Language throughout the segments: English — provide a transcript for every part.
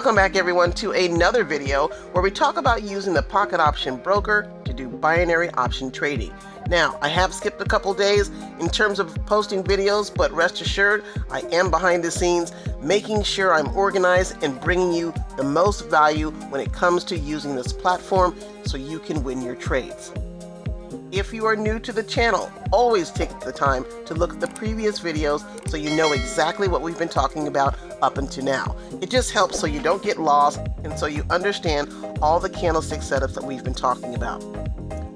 Welcome back everyone to another video where we talk about using the pocket option broker to do binary option trading. Now, I have skipped a couple days in terms of posting videos, but rest assured, I am behind the scenes making sure I'm organized and bringing you the most value when it comes to using this platform so you can win your trades. If you are new to the channel, always take the time to look at the previous videos so you know exactly what we've been talking about up until now. It just helps so you don't get lost and so you understand all the candlestick setups that we've been talking about.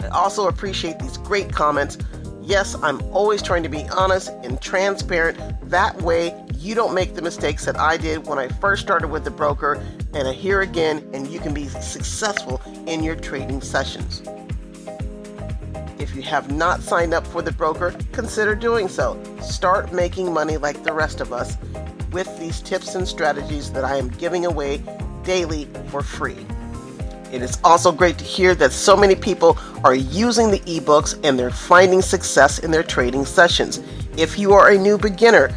I also appreciate these great comments. Yes, I'm always trying to be honest and transparent. That way you don't make the mistakes that I did when I first started with the broker, and here again, and you can be successful in your trading sessions. If you have not signed up for the broker, consider doing so. Start making money like the rest of us with these tips and strategies that I am giving away daily for free. It is also great to hear that so many people are using the ebooks and they're finding success in their trading sessions. If you are a new beginner,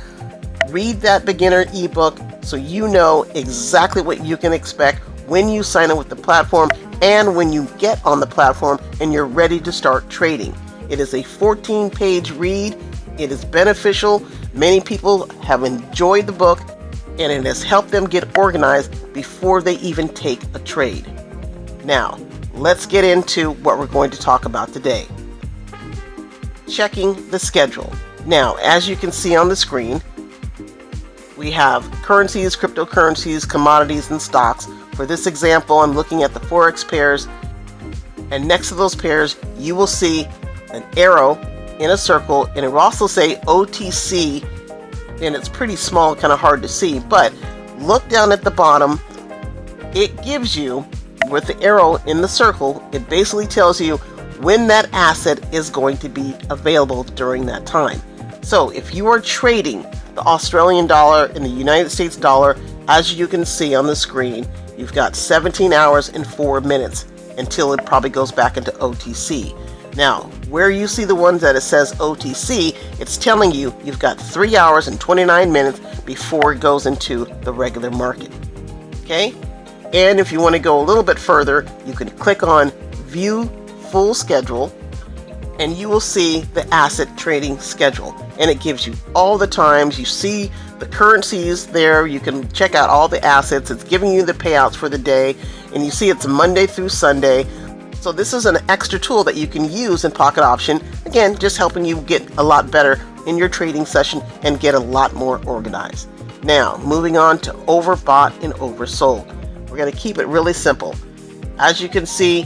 read that beginner ebook so you know exactly what you can expect when you sign up with the platform and when you get on the platform and you're ready to start trading. It is a 14-page read. It is beneficial. Many people have enjoyed the book and it has helped them get organized before they even take a trade. Now, let's get into what we're going to talk about today. Checking the schedule. Now, as you can see on the screen, we have currencies, cryptocurrencies, commodities, and stocks. For this example, I'm looking at the Forex pairs, and next to those pairs, you will see an arrow in a circle, and it will also say OTC, and it's pretty small, kind of hard to see, but look down at the bottom. It gives you, with the arrow in the circle, it basically tells you when that asset is going to be available during that time. So if you are trading the Australian dollar and the United States dollar, as you can see on the screen, you've got 17 hours and 4 minutes until it probably goes back into OTC. Now, where you see the ones that it says OTC, it's telling you you've got 3 hours and 29 minutes before it goes into the regular market. Okay? And if you want to go a little bit further, you can click on View Full Schedule, and you will see the asset trading schedule. And it gives you all the times. You see the currencies there. You can check out all the assets. It's giving you the payouts for the day. And you see it's Monday through Sunday. So this is an extra tool that you can use in Pocket Option. Again, just helping you get a lot better in your trading session and get a lot more organized. Now, moving on to overbought and oversold. We're going to keep it really simple. As you can see,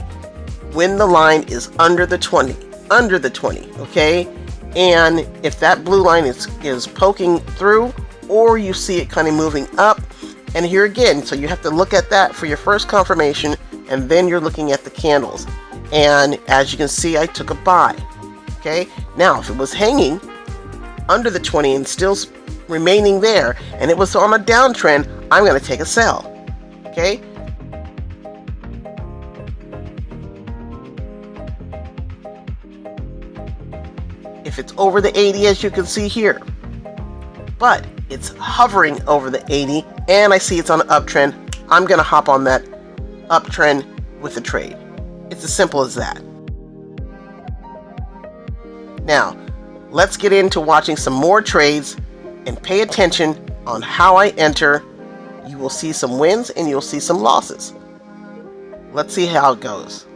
when the line is under the 20, okay? And if that blue line is poking through, or you see it kind of moving up, and here again, so you have to look at that for your first confirmation, and then you're looking at the candles. And as you can see, I took a buy, okay? Now, if it was hanging under the 20 and still remaining there, and it was on a downtrend, I'm going to take a sell. Okay. If it's over the 80, as you can see here, but it's hovering over the 80 and I see it's on an uptrend, I'm going to hop on that uptrend with a trade. It's as simple as that. Now, let's get into watching some more trades and pay attention on how I enter. You will see some wins and you'll see some losses. Let's see how it goes.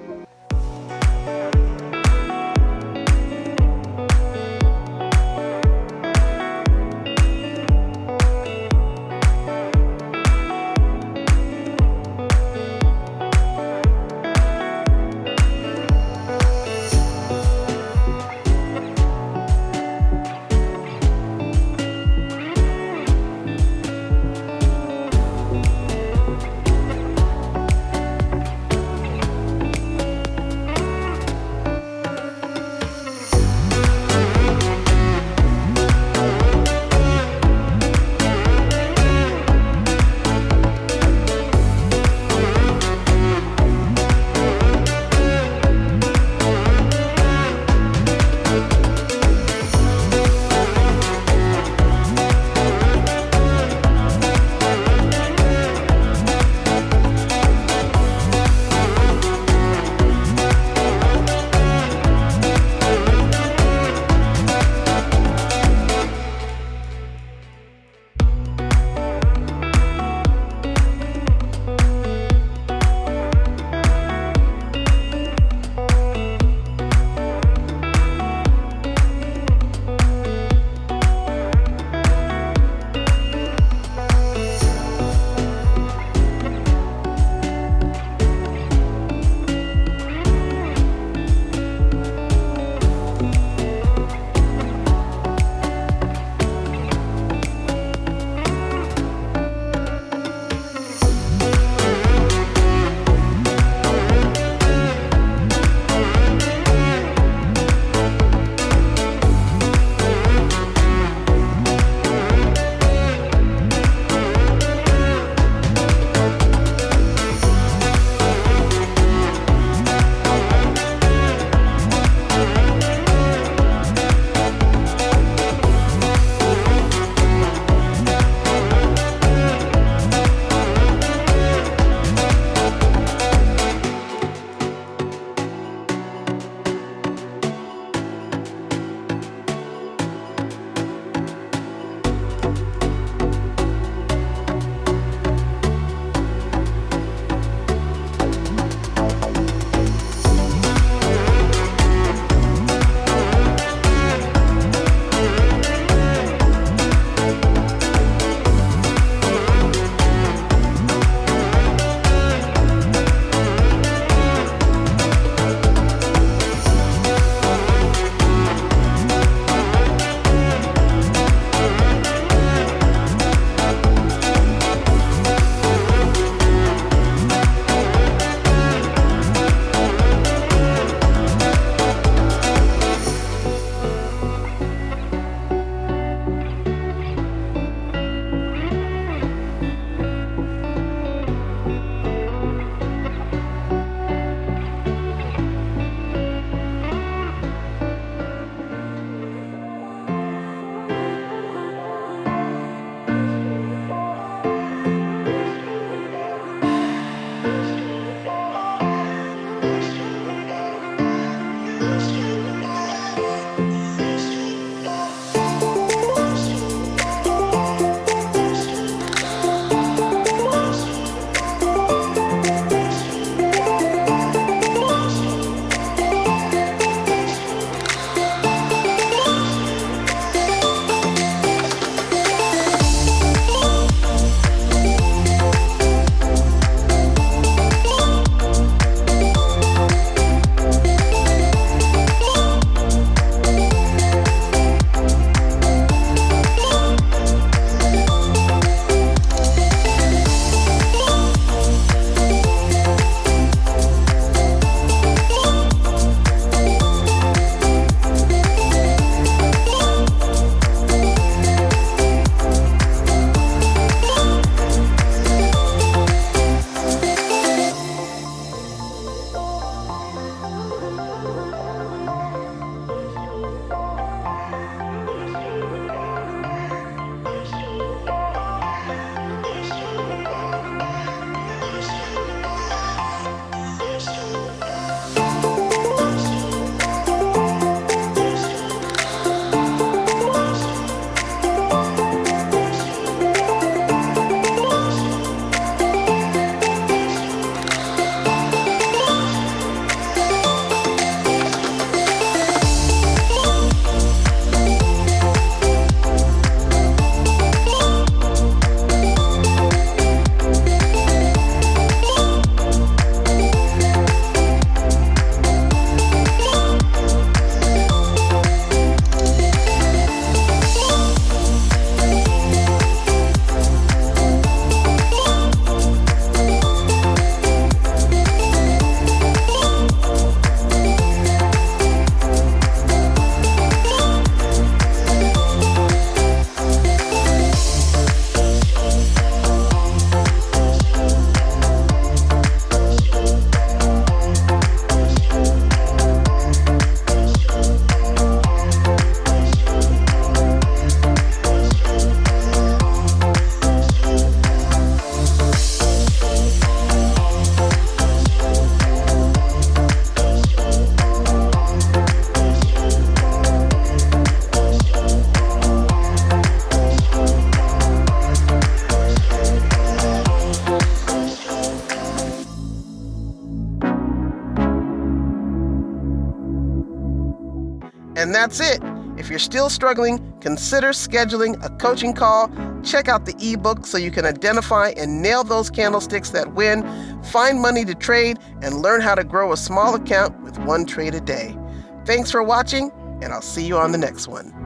And that's it. If you're still struggling, consider scheduling a coaching call. Check out the ebook so you can identify and nail those candlesticks that win, find money to trade, and learn how to grow a small account with one trade a day. Thanks for watching, and I'll see you on the next one.